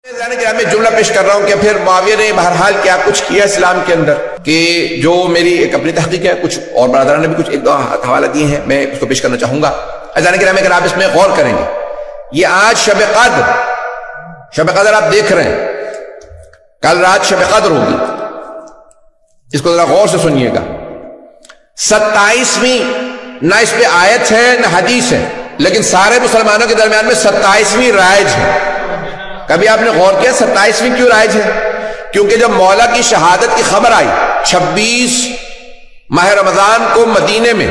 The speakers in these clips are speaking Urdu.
میں جملہ پیش کر رہا ہوں کہ پھر معاویہ نے بہرحال کیا کچھ کیا اسلام کے اندر، کہ جو میری ایک اپنی تحقیق ہے، کچھ اور برادران نے بھی کچھ ایک دو حوالہ دیے ہیں، میں اس کو پیش کرنا چاہوں گا۔ عزیزان کرام، اگر آپ اس میں غور کریں گے، یہ آج شب قدر آپ دیکھ رہے ہیں، کل رات شب قدر ہوگی، اس کو ذرا غور سے سنیے گا۔ 27ویں نہ اس پہ آیت ہے نہ حدیث ہے، لیکن سارے مسلمانوں کے درمیان میں 27ویں رائج ہے۔ کبھی آپ نے غور کیا 27ویں کیوں رائج ہے؟ کیونکہ جب مولا کی شہادت کی خبر آئی 26 ماہ رمضان کو مدینے میں،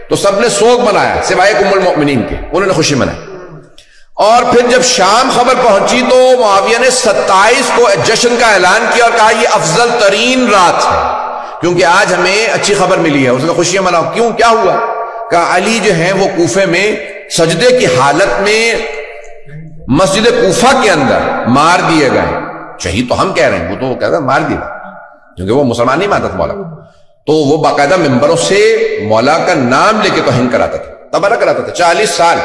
تو سب نے سوگ منایا سوائے ام المؤمنین کے، انہوں نے خوشی منائی۔ اور پھر جب شام خبر پہنچی تو معاویہ نے 27 کو جشن کا اعلان کیا اور کہا یہ افضل ترین رات ہے، کیونکہ آج ہمیں اچھی خبر ملی ہے، اس نے خوشیاں مناؤ۔ کیوں، کیا ہوا؟ کہا علی جو ہیں وہ کوفے میں سجدے کی حالت میں مسجد کوفہ کے اندر مار دیے گئے۔ شہید تو ہم کہہ رہے ہیں، وہ تو کہتا مار دیا، کیونکہ وہ مسلمان نہیں مانتا تھا مولا کو، تو وہ باقاعدہ ممبروں سے مولا کا نام لے کے توہین کراتا تھا، تبرہ کراتا تھا 40 سال۔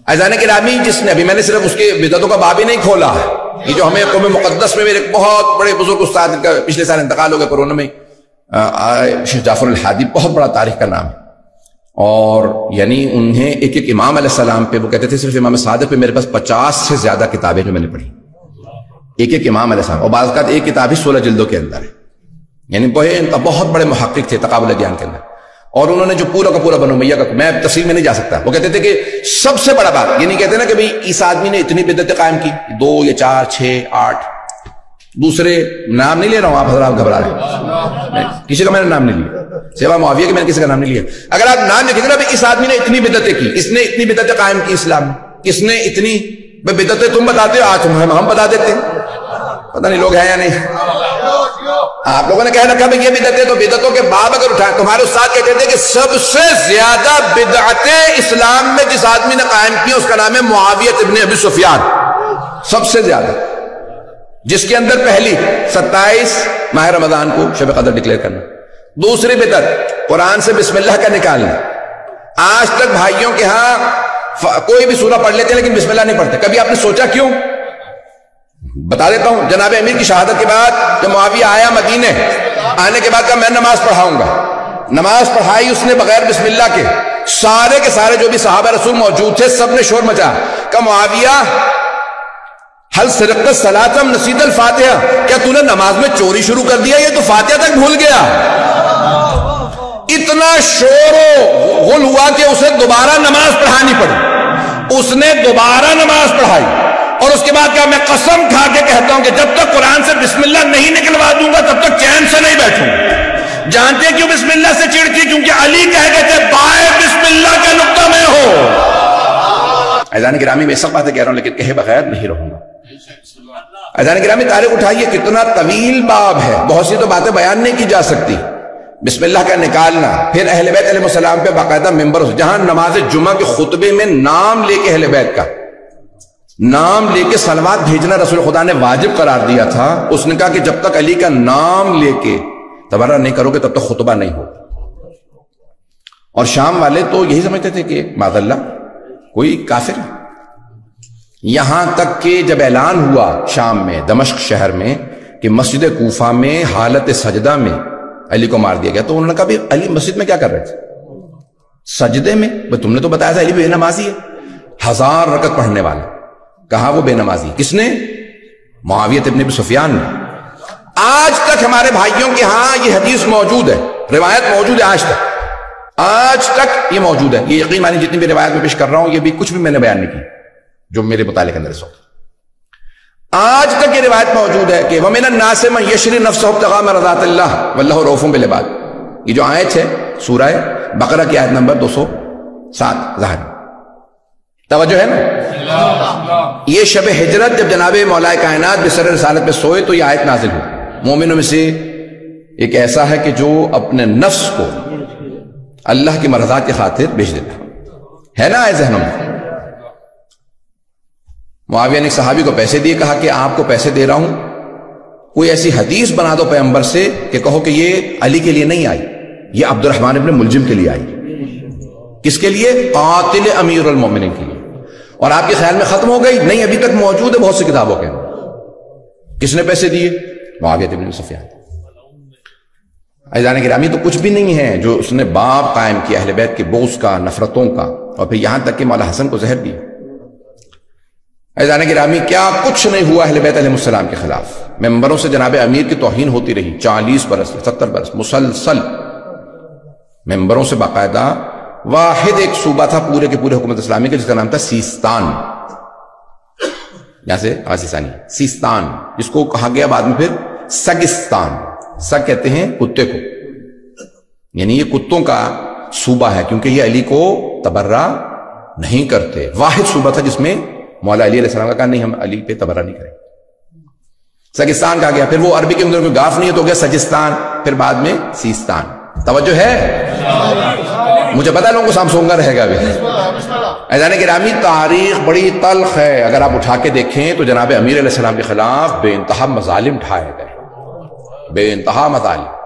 عزیزان گرامی، جس نے ابھی میں نے صرف اس کے بدعتوں کا باب ہی نہیں کھولا ہے، یہ جو ہمیں قوم مقدس میں میرے بہت بڑے بزرگ استاد کا پچھلے سال انتقال ہو گیا کورونا میں، شیخ جعفر الحادی، بہت بڑا تاریخ کا نام ہے، اور یعنی انہیں ایک ایک امام علیہ السلام پہ وہ کہتے تھے صرف امام صادق پہ میرے پاس 50 سے زیادہ کتابیں جو میں نے پڑھی، ایک ایک امام علیہ السلام، اور بعض اوقات ایک کتاب ہی 16 جلدوں کے اندر ہے، یعنی بہت بڑے محقق تھے تقابل ادیان کے اندر۔ اور انہوں نے جو پورا کا پورا بنو امیہ کا، میں تفصیل میں نہیں جا سکتا، وہ کہتے تھے کہ سب سے بڑا بات یہ نہیں کہتے نا کہ بھئی اس آدمی نے اتنی بدعتیں قائم کی، 2 یا 4 6 8، دوسرے نام نہیں لے رہا ہوں، آپ حضرات گھبرا رہے ہیں، کسی کا میں نے نام نہیں لیا سوا معاویہ کے، میں نے کسی کا نام نہیں لیا۔ اگر آپ نام لکھیں گے نا اس آدمی نے اتنی بدعتیں کی، اس نے اتنی بدعتیں قائم کی اسلام میں، اس نے اتنی بدعتیں، تم بتاتے ہو، آج ہم بتا دیتے ہیں، پتہ نہیں لوگ ہیں یا نہیں۔ آپ لوگوں نے کہہ رکھا بھئی یہ بدعتیں، تو بدعتوں کے باب اگر اٹھائیں، تمہارے استاد کہتے تھے کہ سب سے زیادہ بدعتیں اسلام میں جس آدمی نے قائم کی اس کا نام ہے معاویہ ابن ابی سفیان، سب سے زیادہ، جس کے اندر پہلی 27 ماہ رمضان کو شب قدر ڈکلیئر کرنا۔ دوسری بدعت قرآن سے بسم اللہ کا نکالنا۔ آج تک بھائیوں کے ہاں کوئی بھی سورہ پڑھ لیتے ہیں لیکن بسم اللہ نہیں پڑھتے، کبھی آپ نے سوچا کیوں؟ بتا دیتا ہوں، جناب امیر کی شہادت کے بعد جب معاویہ آیا مدینے، آنے کے بعد کہا میں نماز پڑھاؤں گا، نماز پڑھائی اس نے بغیر بسم اللہ کے، سارے کے سارے جو بھی صحابہ رسول موجود تھے سب نے شور مچا، کہا معاویہ حل سرقت الصلاۃ نسیت الفاتحہ، کیا تو نے نماز میں چوری شروع کر دیا، یہ تو فاتحہ تک بھول گیا۔ اتنا شور و غل ہوا کہ اسے دوبارہ نماز پڑھانی پڑی، اس نے دوبارہ نماز پڑھائی، اور اس کے بعد کہا میں قسم کھا کے کہتا ہوں کہ جب تک قرآن سے بسم اللہ نہیں نکلوا دوں گا تب تک چین سے نہیں بیٹھوں گا۔ جانتے کیوں بسم اللہ سے چڑھتی؟ کیونکہ علی کہہ گئے تھے بائے بسم اللہ کا نقطہ میں ہو۔ عزیزان گرامی، میں سب باتیں کہہ رہا ہوں لیکن کہے بغیر نہیں رہوں گا۔ عزیزان گرامی، تاریخ اٹھائیے، کتنا طویل باب ہے، بہت سی تو باتیں بیان نہیں کی جا سکتی۔ بسم اللہ کا نکالنا، پھر اہل بیت علیہ السلام پہ باقاعدہ ممبر، جہاں نماز جمعہ کے خطبے میں نام لے کے اہل بیت کا نام لے کے صلوات بھیجنا رسول خدا نے واجب قرار دیا تھا۔ اس نے کہا کہ جب تک علی کا نام لے کے تبرہ نہیں کرو گے تب تک خطبہ نہیں ہو۔ اور شام والے تو یہی سمجھتے تھے کہ معاذ اللہ کوئی کافر ہے، یہاں تک کہ جب اعلان ہوا شام میں دمشق شہر میں کہ مسجد کوفہ میں حالت سجدہ میں علی کو مار دیا گیا، تو انہوں نے کہا بھی علی مسجد میں کیا کر رہے تھے؟ سجدے میں؟ تم نے تو بتایا تھا علی بے نمازی ہے، 1000 رکعت پڑھنے والا، کہا وہ بے نمازی، کس نے؟ معاویہ ابن ابی سفیان نے۔ آج تک ہمارے بھائیوں کے ہاں یہ حدیث موجود ہے، روایت موجود ہے، آج تک یہ موجود ہے، یہ یقین مانی جتنی بھی روایت میں پیش کر رہا ہوں یہ بھی کچھ بھی میں نے بیان نہیں کی جو میرے مطالعے کے اندر اس وقت، آج تک یہ روایت موجود ہے کہ وَمِنَ النَّاسِ مَن يَشْرِي نَفْسَهُ ابْتِغَاءَ مَرْضَاتِ اللَّهِ وَاللَّهُ رَءُوفٌ بِالْعِبَادِ، یہ جو آیت ہے سورہ بقرہ کی آیت نمبر 207 ظاہر، توجہ ہے نا؟ یہ شب ہجرت جب جناب مولا کائنات بسر رسالت میں سوئے تو یہ آیت نازل ہوئی۔ مومنوں میں سے ایک ایسا ہے کہ جو اپنے نفس کو اللہ کی مرضات کی خاطر بیچ دیتا ہے نا، آئے ذہنوں میں۔ معاویہ نے ایک صحابی کو پیسے دیے، کہا کہ آپ کو پیسے دے رہا ہوں، کوئی ایسی حدیث بنا دو پیغمبر سے کہ کہو کہ یہ علی کے لیے نہیں آئی، یہ عبد الرحمن ابن ملجم کے لیے آئی۔ کس کے لیے؟ قاتل امیر المومنین کے لیے۔ اور آپ کے خیال میں ختم ہو گئی؟ نہیں، ابھی تک موجود ہے بہت سی کتابوں کے اندر۔ کس نے پیسے دیے؟ معاویہ بن سفیان۔ عزیزان گرامی، تو کچھ بھی نہیں ہے جو اس نے باب قائم کیا اہل بیت کے بغض کا، نفرتوں کا، اور پھر یہاں تک کہ مولا حسن کو زہر دیا۔ عزیزان گرامی، کیا کچھ نہیں ہوا اہل بیت علیہ السلام کے خلاف؟ ممبروں سے جناب امیر کی توہین ہوتی رہی 40 برس 70 برس مسلسل، ممبروں سے باقاعدہ۔ واحد ایک صوبہ تھا پورے کے پورے حکومت اسلامی کے، جس کا نام تھا سیستان، یہاں سے آسیستانی، سیستان، جس کو کہا گیا بعد میں پھر سگستان۔ سگ کہتے ہیں کتے کو، یعنی یہ کتوں کا صوبہ ہے، کیونکہ یہ علی کو تبرہ نہیں کرتے۔ واحد صوبہ تھا جس میں مولا علی علیہ السلام کا کہا نہیں، ہم علی پہ تبرہ نہیں کریں۔ سگستان کہا گیا، پھر وہ عربی کے اندر کوئی گاف نہیں ہے تو ہو گیا سجستان، پھر بعد میں سیستان۔ توجہ ہے؟ مجھے پتا لوگوں کو سامسونگا رہے گا ابھی۔ عزیزان گرامی، تاریخ بڑی تلخ ہے، اگر آپ اٹھا کے دیکھیں تو جناب امیر علیہ السلام کے خلاف بے انتہا مظالم ڈھائے گئے، بے انتہا مظالم۔